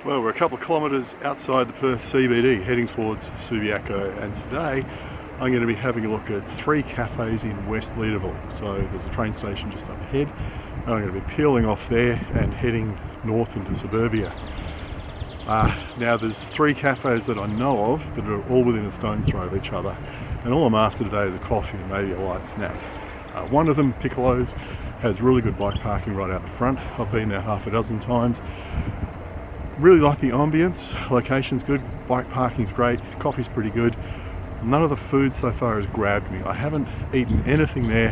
Well, we're a couple of kilometres outside the Perth CBD heading towards Subiaco, and today I'm going to be having a look at 3 cafes in West Leederville. So there's a train station just up ahead, and I'm going to be peeling off there and heading north into suburbia. Now there's 3 cafes that I know of that are all within a stone's throw of each other, and all I'm after today is a coffee and maybe a light snack. One of them, Piccolo's, has really good bike parking right out the front. I've been there half a dozen times. Really like the ambience, location's good, bike parking's great, coffee's pretty good. None of the food so far has grabbed me. I haven't eaten anything there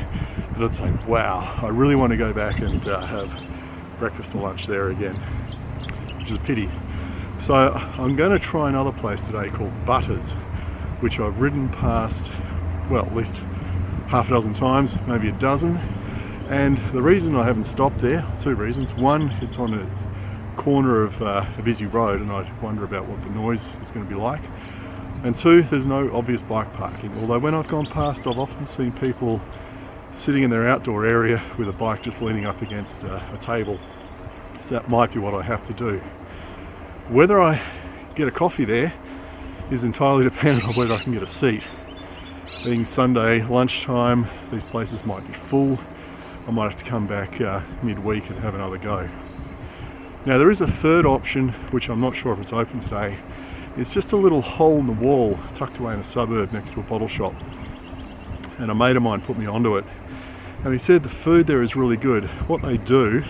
that I'd say, wow, I really want to go back and have breakfast or lunch there again, which is a pity. So I'm going to try another place today called Butters, which I've ridden past, well, at least half a dozen times, maybe a dozen. And the reason I haven't stopped there, 2 reasons. One, it's on a corner of a busy road and I wonder about what the noise is going to be like. And 2, there's no obvious bike parking, although when I've gone past I've often seen people sitting in their outdoor area with a bike just leaning up against a table. So that might be what I have to do. Whether I get a coffee there is entirely dependent on whether I can get a seat. Being Sunday lunchtime, these places might be full. I might have to come back midweek and have another go. Now there is a third option, which I'm not sure if it's open today. It's just a little hole in the wall tucked away in a suburb next to a bottle shop. And a mate of mine put me onto it. And he said the food there is really good. What they do,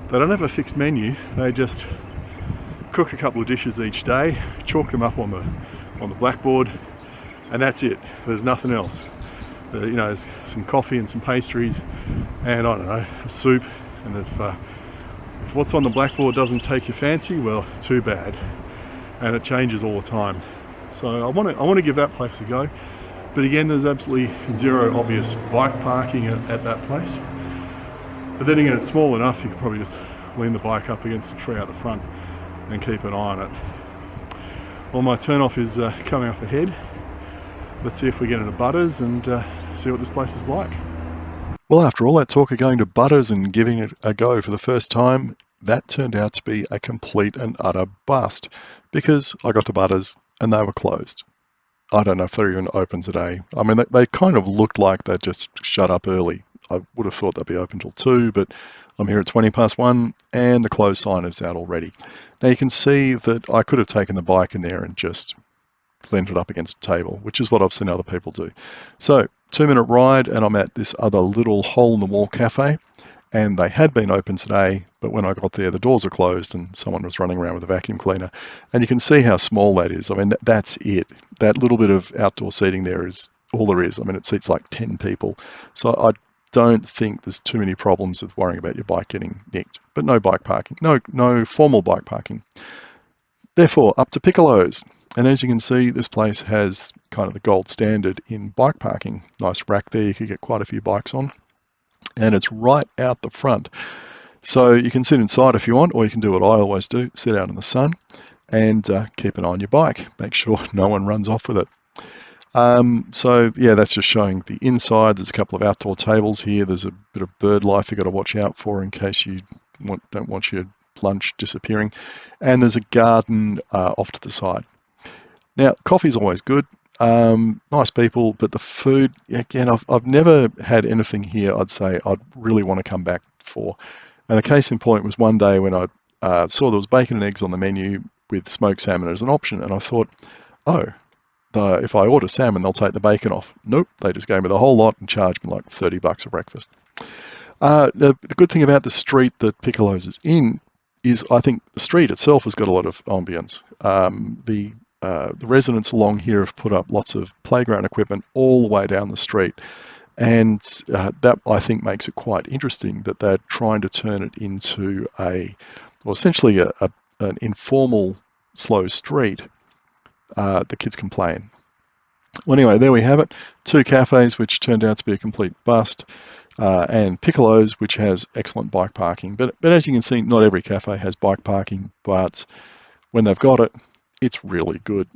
they don't have a fixed menu. They just cook a couple of dishes each day, chalk them up on the blackboard, and that's it. There's nothing else. There's some coffee and some pastries, and I don't know, a soup. And if what's on the blackboard doesn't take your fancy, well, too bad. And it changes all the time. So I want to give that place a go. But again, there's absolutely zero obvious bike parking at that place. But then again, it's small enough, you can probably just lean the bike up against a tree out the front and keep an eye on it. Well, my turn off is coming up ahead. Let's see if we get into Butters and see what this place is like. Well, after all that talk of going to Butters and giving it a go for the first time, that turned out to be a complete and utter bust, because I got to Butters and they were closed. I don't know if they're even open today. I mean, they kind of looked like they'd just shut up early. I would have thought they'd be open till 2, but I'm here at 1:20 and the closed sign is out already. Now you can see that I could have taken the bike in there and just leaned it up against a table, which is what I've seen other people do. So 2-minute ride and I'm at this other little hole in the wall cafe, and they had been open today, but when I got there the doors are closed and someone was running around with a vacuum cleaner, and you can see how small that is. I mean, that's it. That little bit of outdoor seating there is all there is. I mean, it seats like 10 people, so I don't think there's too many problems with worrying about your bike getting nicked. But no bike parking, no formal bike parking. Therefore, up to Piccolo's. And as you can see, this place has kind of the gold standard in bike parking. Nice rack there, you could get quite a few bikes on. And it's right out the front. So you can sit inside if you want, or you can do what I always do, sit out in the sun and keep an eye on your bike. Make sure no one runs off with it. So yeah, that's just showing the inside. There's a couple of outdoor tables here. There's a bit of bird life you've got to watch out for in case you don't want your lunch disappearing. And there's a garden off to the side. Now, coffee's always good, nice people, but the food, again, I've never had anything here I'd say I'd really want to come back for. And the case in point was one day when I saw there was bacon and eggs on the menu with smoked salmon as an option, and I thought, if I order salmon, they'll take the bacon off. Nope, they just gave me the whole lot and charged me like $30 for breakfast. The good thing about the street that Piccolo's is in is I think the street itself has got a lot of ambience. The residents along here have put up lots of playground equipment all the way down the street, and that I think makes it quite interesting that they're trying to turn it into essentially an informal slow street the kids can play in. Well, anyway, there we have it. 2 cafes which turned out to be a complete bust, and Piccolo's, which has excellent bike parking. But as you can see, not every cafe has bike parking, but when they've got it, it's really good.